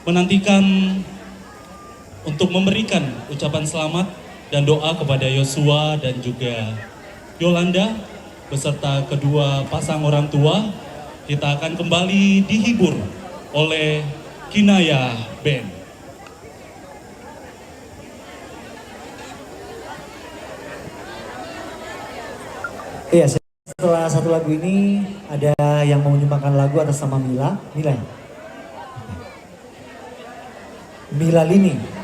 menantikan untuk memberikan ucapan selamat dan doa kepada Yosua dan juga Yolanda beserta kedua pasang orang tua. Kita akan kembali dihibur oleh Kinaya Band. Iya, setelah satu lagu ini ada yang mau menyumbangkan lagu atas nama Mila. Mila ya? Mila Lini.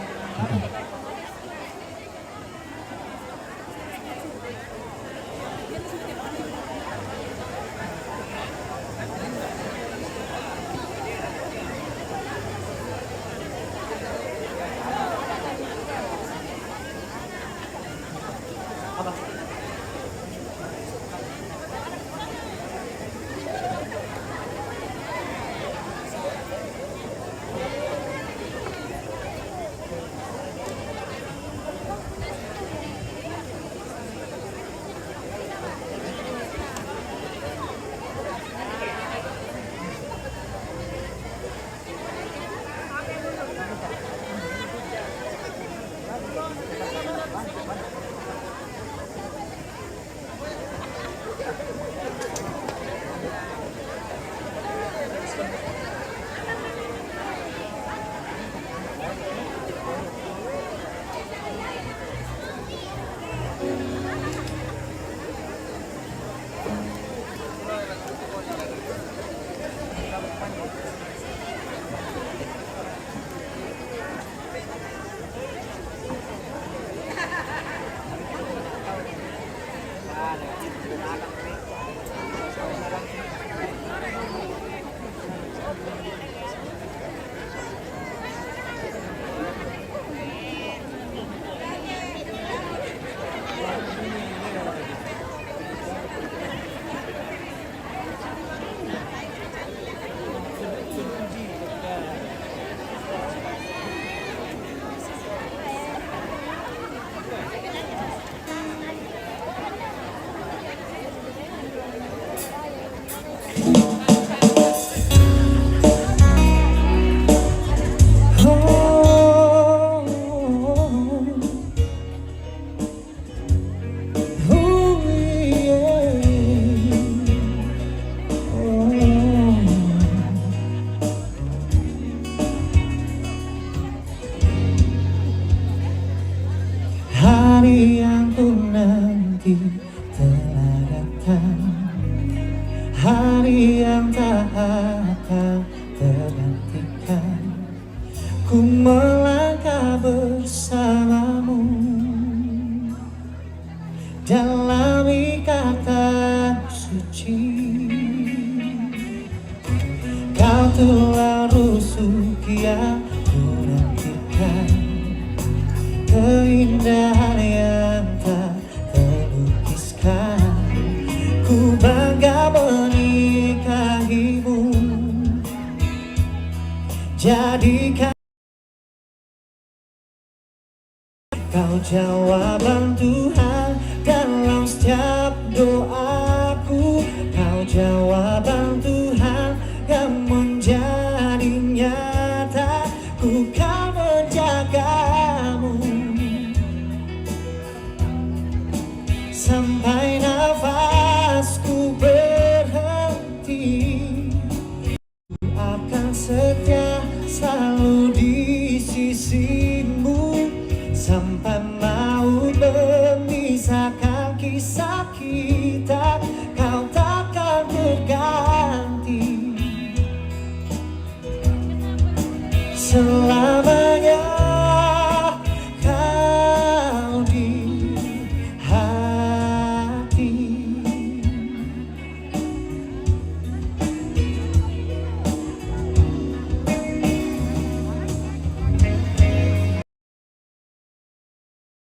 Hari yang ku nanti telah datang, hari yang tak akan tergantikan. Ku melangkah bersamamu dalam ikatan suci. Kau telah rusuk yang ku nantikan, keindahan yang tak terlukiskan. Ku bangga menikahimu, jadikan kau jawaban Tuhan dalam setiap doaku. Kau jawaban Tuhan yang menjadi nyata. Ku kan menjagamu sampai nafasku berhenti. Ku akan setia